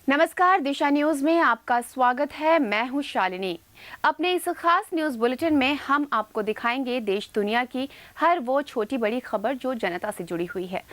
नमस्कार, दिशा न्यूज में आपका स्वागत है। मैं हूं शालिनी। अपने इस खास न्यूज बुलेटिन में हम आपको दिखाएंगे देश दुनिया की हर वो छोटी बड़ी खबर जो जनता से जुड़ी हुई है।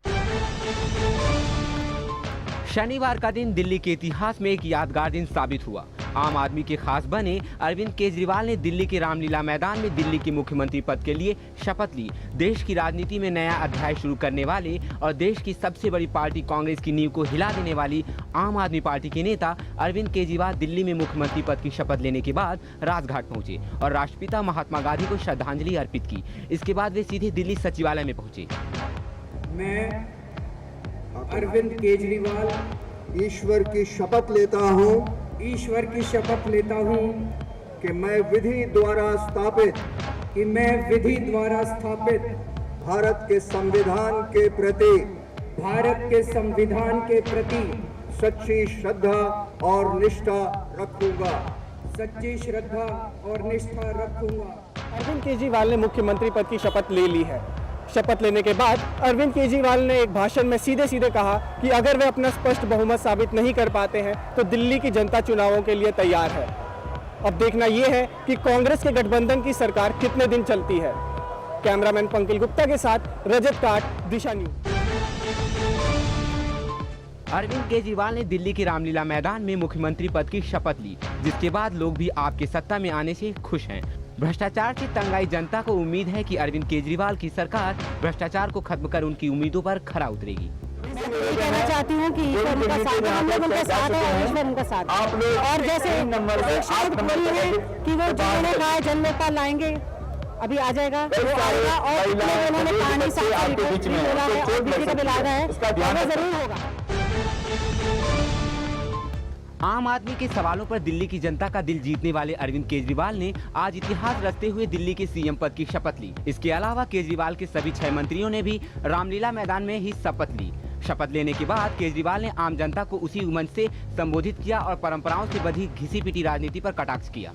शनिवार का दिन दिल्ली के इतिहास में एक यादगार दिन साबित हुआ। आम आदमी के खास बने अरविंद केजरीवाल ने दिल्ली के रामलीला मैदान में दिल्ली के मुख्यमंत्री पद के लिए शपथ ली। देश की राजनीति में नया अध्याय शुरू करने वाले और देश की सबसे बड़ी पार्टी कांग्रेस की नींव को हिला देने वाली आम आदमी पार्टी के नेता अरविंद केजरीवाल दिल्ली में मुख्यमंत्री पद की शपथ लेने के बाद राजघाट पहुंचे और राष्ट्रपिता महात्मा गांधी को श्रद्धांजलि अर्पित की। इसके बाद वे सीधे दिल्ली सचिवालय में पहुंचे। मैं अरविंद केजरीवाल ईश्वर की शपथ लेता हूं कि मैं विधि द्वारा स्थापित भारत के संविधान के प्रति सच्ची श्रद्धा और निष्ठा रखूंगा। अरविंद केजरीवाल ने मुख्यमंत्री पद की शपथ ले ली है। शपथ लेने के बाद अरविंद केजरीवाल ने एक भाषण में सीधे कहा कि अगर वे अपना स्पष्ट बहुमत साबित नहीं कर पाते हैं तो दिल्ली की जनता चुनावों के लिए तैयार है। अब देखना यह है कि कांग्रेस के गठबंधन की सरकार कितने दिन चलती है। कैमरामैन पंकज गुप्ता के साथ रजत काट, दिशा न्यूज। अरविंद केजरीवाल ने दिल्ली के रामलीला मैदान में मुख्यमंत्री पद की शपथ ली, जिसके बाद लोग भी आपके सत्ता में आने से खुश हैं। भ्रष्टाचार से तंग आई जनता को उम्मीद है कि अरविंद केजरीवाल की सरकार भ्रष्टाचार को खत्म कर उनकी उम्मीदों पर खरा उतरेगी। मैं कहना चाहती हूँ कि ईश्वर उनका साथ है, हम लोग उनका साथ है, ईश्वर उनका साथ है। और जैसे शायद बोली है कि वो जो उन्होंने कहा जन लोकपाल लाएंगे, अभी आ जाएगा, वो आएगा। और उन्होंने पानी साफ बोला है और बिजली का बिल आ रहा है, वो जरूर होगा। आम आदमी के सवालों पर दिल्ली की जनता का दिल जीतने वाले अरविंद केजरीवाल ने आज इतिहास रचते हुए दिल्ली के सीएम पद की शपथ ली। इसके अलावा केजरीवाल के सभी 6 मंत्रियों ने भी रामलीला मैदान में ही शपथ ली। शपथ लेने के बाद केजरीवाल ने आम जनता को उसी मंच से संबोधित किया और परंपराओं से बंधी घिसी पिटी राजनीति पर कटाक्ष किया।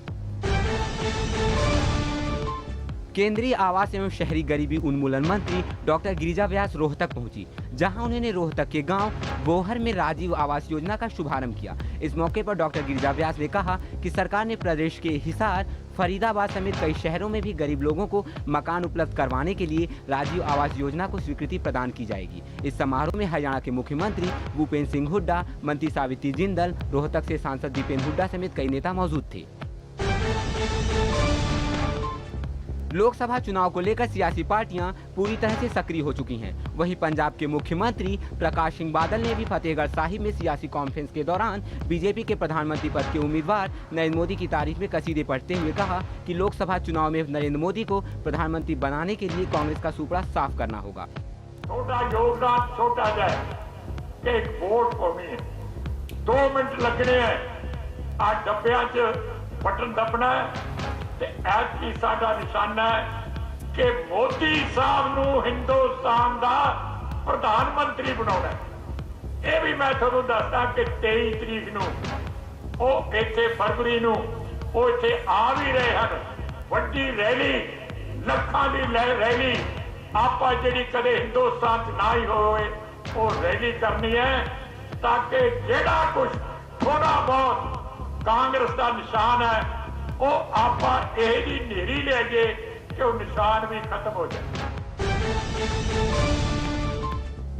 केंद्रीय आवास एवं शहरी गरीबी उन्मूलन मंत्री डॉक्टर गिरिजा व्यास रोहतक पहुंची, जहां उन्होंने रोहतक के गांव बोहर में राजीव आवास योजना का शुभारंभ किया। इस मौके पर डॉक्टर गिरिजा व्यास ने कहा कि सरकार ने प्रदेश के हिसार, फरीदाबाद समेत कई शहरों में भी गरीब लोगों को मकान उपलब्ध करवाने के लिए राजीव आवास योजना को स्वीकृति प्रदान की जाएगी। इस समारोह में हरियाणा के मुख्यमंत्री भूपेंद्र सिंह हुड्डा, मंत्री सावित्री जिंदल, रोहतक से सांसद दीपेंद्र हुड्डा समेत कई नेता मौजूद थे। लोकसभा चुनाव को लेकर सियासी पार्टियां पूरी तरह से सक्रिय हो चुकी हैं। वहीं पंजाब के मुख्यमंत्री प्रकाश सिंह बादल ने भी फतेहगढ़ साहिब में सियासी कॉन्फ्रेंस के दौरान बीजेपी के प्रधानमंत्री पद के उम्मीदवार नरेंद्र मोदी की तारीफ में कसीदे पढ़ते हुए कहा कि लोकसभा चुनाव में नरेंद्र मोदी को प्रधानमंत्री बनाने के लिए कांग्रेस का सुपड़ा साफ करना होगा। छोटा योगदान छोटा जाए, एक वोट कौमी 2 मिनट लगने हैं। आज डब्बियां च बटन दबना है ते ऐतकी साडा निशाना है कि मोदी साहब नूं हिंदुस्तान दा प्रधानमंत्री बनाउणा है। ये भी मैं तुहानूं दसदा कि 23 तरीक नूं ਉਹ ਇੱਥੇ ਫਰਵਰੀ ਨੂੰ ਉਹ ਇੱਥੇ ਆ ਵੀ ਰਹੇ ਹਨ। ਵੱਡੀ ਰੈਲੀ, ਲੱਖਾਂ ਦੀ ਰੈਲੀ ਆਪਾਂ ਜਿਹੜੀ ਕਦੇ ਹਿੰਦੁਸਤਾਨ 'ਚ ਨਾ ਹੀ ਹੋਵੇ ਉਹ ਰੈਲੀ ਕਰਨੀ ਹੈ ਤਾਂ ਕਿ ਜਿਹੜਾ ਕੁਝ ਥੋੜਾ ਬਹੁਤ ਕਾਂਗਰਸ ਦਾ ਨਿਸ਼ਾਨ ਹੈ ਉਹ ਆਪਾਂ ਇਹ ਦੀ ਨੇਰੀ ਲੈ ਜੇ ਕਿ ਉਹ ਨਿਸ਼ਾਨ भी खत्म हो जाए।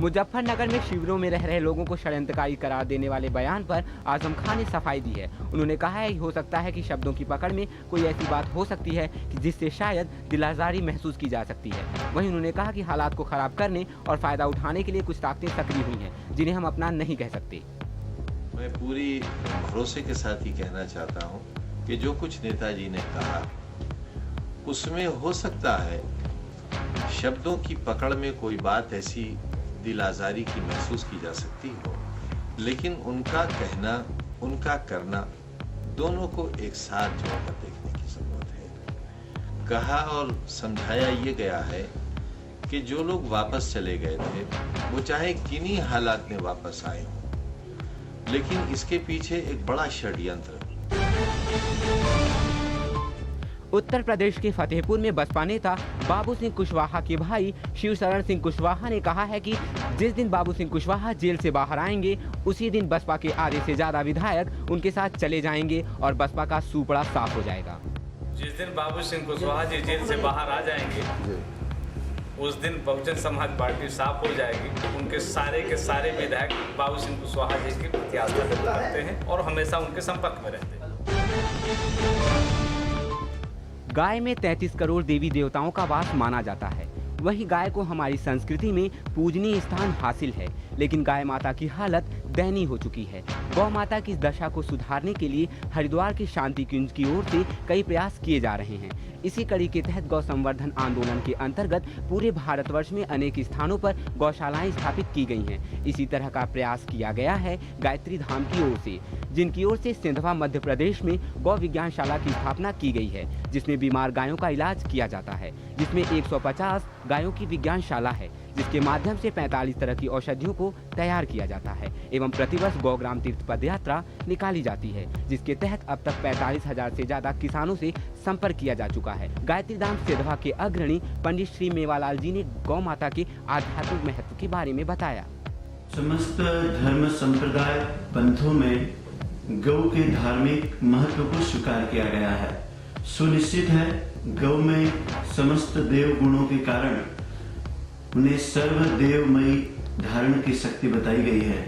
मुजफ्फरनगर में शिविरों में रह रहे लोगों को षड्यंत्रकारी करार देने वाले बयान पर आजम खान ने सफाई दी है। उन्होंने कहा है हो सकता है कि शब्दों की पकड़ में कोई ऐसी बात हो सकती है कि जिससे शायद दिलाजारी महसूस की जा सकती है। वहीं उन्होंने कहा कि हालात को खराब करने और फायदा उठाने के लिए कुछ ताकतें सक्रिय हुई हैं जिन्हें हम अपना नहीं कह सकते। मैं पूरी भरोसे के साथ ही कहना चाहता हूँ कि जो कुछ नेताजी ने कहा उसमें हो सकता है शब्दों की पकड़ में कोई बात ऐसी दिल आज़ारी की महसूस की जा सकती हो, लेकिन उनका कहना, उनका करना दोनों को एक साथ जोड़कर देखने की जरूरत है। कहा और समझाया ये गया है कि जो लोग वापस चले गए थे वो चाहे किन्हीं हालात में वापस आए हों, लेकिन इसके पीछे एक बड़ा षड्यंत्र। उत्तर प्रदेश के फतेहपुर में बसपा नेता बाबू सिंह कुशवाहा के भाई शिवशरण सिंह कुशवाहा ने कहा है कि जिस दिन बाबू सिंह कुशवाहा जेल से बाहर आएंगे उसी दिन बसपा के आधे से ज्यादा विधायक उनके साथ चले जाएंगे और बसपा का सूपड़ा साफ हो जाएगा। जिस दिन बाबू सिंह कुशवाहा जी जेल से बाहर आ जाएंगे उस दिन बहुजन समाज पार्टी साफ हो जाएगी। उनके सारे के सारे विधायक बाबू सिंह कुशवाहा जी की प्रति आस्था व्यक्त करते हैं और हमेशा उनके संपर्क में रहते हैं। गाय में 33 करोड़ देवी देवताओं का वास माना जाता है। वहीं गाय को हमारी संस्कृति में पूजनीय स्थान हासिल है, लेकिन गाय माता की हालत दयनीय हो चुकी है। गौ माता की इस दशा को सुधारने के लिए हरिद्वार के शांति कुंज की ओर से कई प्रयास किए जा रहे हैं। इसी कड़ी के तहत गौ संवर्धन आंदोलन के अंतर्गत पूरे भारतवर्ष में अनेक स्थानों पर गौशालाएं स्थापित की गई हैं। इसी तरह का प्रयास किया गया है गायत्री धाम की ओर से, जिनकी ओर से सिंधवा मध्य प्रदेश में गौ विज्ञानशाला की स्थापना की गई है, जिसमें बीमार गायों का इलाज किया जाता है। जिसमें 150 गायों की विज्ञानशाला है, जिसके माध्यम से 45 तरह की औषधियों को तैयार किया जाता है एवं प्रतिवर्ष गौग्राम तीर्थ पद यात्रा निकाली जाती है, जिसके तहत अब तक 45,000 से ज्यादा किसानों से संपर्क किया जा चुका है। गायत्री धाम सिंधवा के अग्रणी पंडित श्री मेवालाल जी ने गौ माता के आध्यात्मिक महत्व के बारे में बताया। समस्त धर्म संप्रदाय पंथों में गौ के धार्मिक महत्व को स्वीकार किया गया है। सुनिश्चित है गौ में समस्त देव गुणों के कारण उन्हें सर्वदेवमयी धारण की शक्ति बताई गई है।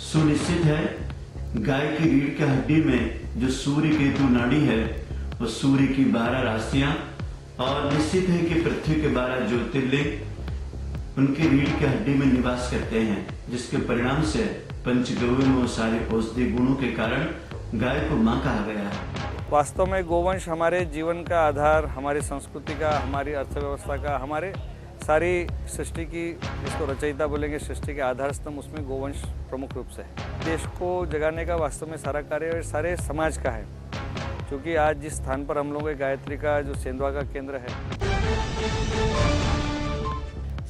सुनिश्चित है गाय की रीढ़ की हड्डी में जो सूर्य केतु नाड़ी है वो सूर्य की 12 राशियां, और निश्चित है कि पृथ्वी के 12 ज्योतिर्लिंग उनकी रीढ़ की हड्डी में निवास करते हैं, जिसके परिणाम से पंचगव्य में सारे औषधि गुणों के कारण गाय को मां कहा गया है। वास्तव में गोवंश हमारे जीवन का आधार, हमारी संस्कृति का, हमारी अर्थव्यवस्था का, हमारे सारी सृष्टि की, जिसको रचयिता बोलेंगे, सृष्टि के आधार स्तंभ, उसमें गोवंश प्रमुख रूप से है। देश को जगाने का वास्तव में सारा कार्य सारे समाज का है, क्योंकि आज जिस स्थान पर हम लोग गायत्री का जो सेंधवा का केंद्र है।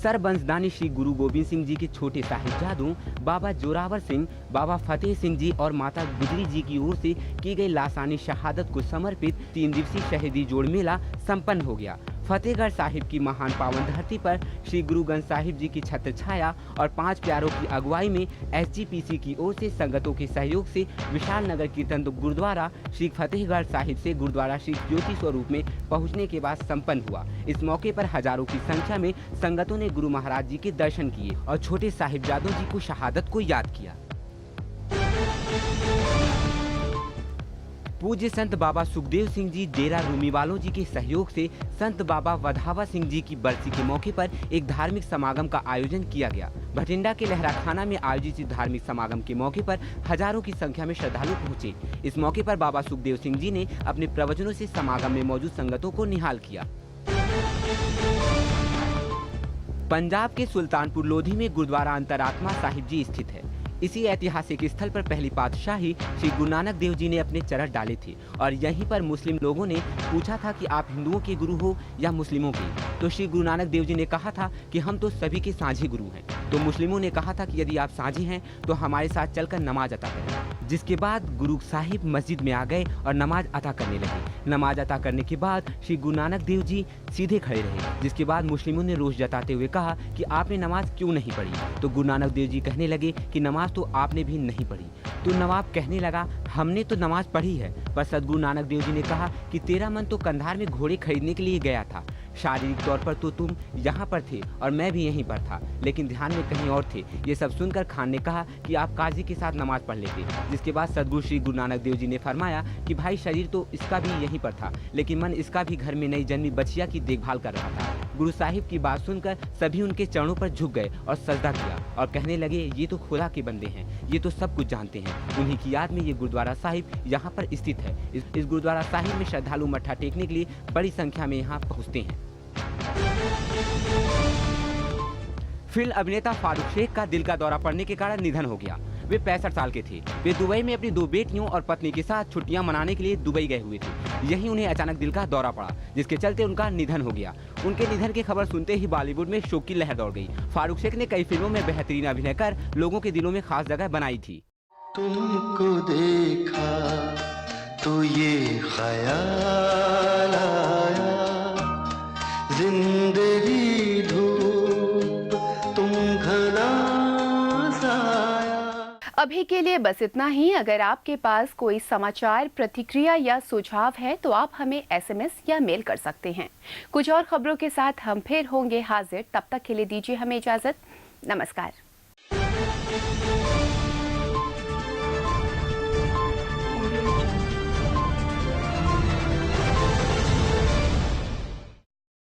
सरबंसदानी श्री गुरु गोविंद सिंह जी के छोटे साहिबजादों बाबा जोरावर सिंह, बाबा फतेह सिंह जी और माता गुजरी जी की ओर से की गई लासानी शहादत को समर्पित 3 दिवसीय शहीदी जोड़ मेला संपन्न हो गया। फतेहगढ़ साहिब की महान पावन धरती पर श्री गुरु ग्रंथ साहिब जी की छत्र छाया और 5 प्यारों की अगुवाई में SGPC की ओर से संगतों के सहयोग से विशाल नगर कीर्तन गुरुद्वारा श्री फतेहगढ़ साहिब से गुरुद्वारा श्री ज्योति स्वरूप में पहुंचने के बाद संपन्न हुआ। इस मौके पर हजारों की संख्या में संगतों ने गुरु महाराज जी के दर्शन किए और छोटे साहिबजादों जी को शहादत को याद किया। पूज्य संत बाबा सुखदेव सिंह जी डेरा रूमीवालों जी के सहयोग से संत बाबा वधावा सिंह जी की बरसी के मौके पर एक धार्मिक समागम का आयोजन किया गया। भटिंडा के लहराखाना में आयोजित इस धार्मिक समागम के मौके पर हजारों की संख्या में श्रद्धालु पहुंचे। इस मौके पर बाबा सुखदेव सिंह जी ने अपने प्रवचनों से समागम में मौजूद संगतों को निहाल किया। पंजाब के सुल्तानपुर लोधी में गुरुद्वारा अंतरात्मा साहिब जी स्थित है। इसी ऐतिहासिक स्थल पर पहली पातशाही श्री गुरु नानक देव जी ने अपने चरण डाले थे और यहीं पर मुस्लिम लोगों ने पूछा था कि आप हिंदुओं के गुरु हो या मुस्लिमों के, तो श्री गुरु नानक देव जी ने कहा था कि हम तो सभी के साझी गुरु हैं। तो मुस्लिमों ने कहा था कि यदि आप साझी हैं तो हमारे साथ चलकर नमाज अता करें। जिसके बाद गुरु साहिब मस्जिद में आ गए और नमाज अता करने लगे। नमाज अता करने के बाद श्री गुरु नानक देव जी सीधे खड़े रहे, जिसके बाद मुस्लिमों ने रोष जताते हुए कहा कि आपने नमाज क्यों नहीं पढ़ी। तो गुरु नानक देव जी कहने लगे कि नमाज तो आपने भी नहीं पढ़ी। तो नवाब कहने लगा हमने तो नमाज पढ़ी है, पर सदगुरु नानक देव जी ने कहा कि तेरा मन तो कंधार में घोड़े खरीदने के लिए गया था। शारीरिक तौर पर तो तुम यहाँ पर थे और मैं भी यहीं पर था, लेकिन ध्यान में कहीं और थे। ये सब सुनकर खान ने कहा कि आप काजी के साथ नमाज पढ़ लेते। जिसके बाद सदगुरु श्री गुरु नानक देव जी ने फरमाया कि भाई शरीर तो इसका भी यहीं पर था, लेकिन मन इसका भी घर में नई जन्मी बच्चिया की देखभाल कर रहा था। गुरु साहिब की बात सुनकर सभी उनके चरणों पर झुक गए और सजदा किया और कहने लगे ये तो खुदा के बंदे हैं, ये तो सब कुछ जानते हैं। उन्हीं की याद में ये गुरुद्वारा साहिब यहाँ पर स्थित है। इस गुरुद्वारा साहिब में श्रद्धालु मत्था टेकने के लिए बड़ी संख्या में यहाँ पहुँचते हैं। फिल्म अभिनेता फारूक शेख का दिल का दौरा पड़ने के कारण निधन हो गया। वे 65 साल के थे। वे दुबई में अपनी 2 बेटियों और पत्नी के साथ छुट्टियां मनाने के लिए दुबई गए हुए थे। यहीं उन्हें अचानक दिल का दौरा पड़ा, जिसके चलते उनका निधन हो गया। उनके निधन की खबर सुनते ही बॉलीवुड में शोक की लहर दौड़ गई। फारूक शेख ने कई फिल्मों में बेहतरीन अभिनय कर लोगों के दिलों में खास जगह बनाई थी। तुमको देखा तो ये ख्याल अभी के लिए बस इतना ही। अगर आपके पास कोई समाचार, प्रतिक्रिया या सुझाव है तो आप हमें SMS या मेल कर सकते हैं। कुछ और खबरों के साथ हम फिर होंगे हाजिर। तब तक के लिए दीजिए हमें इजाजत। नमस्कार।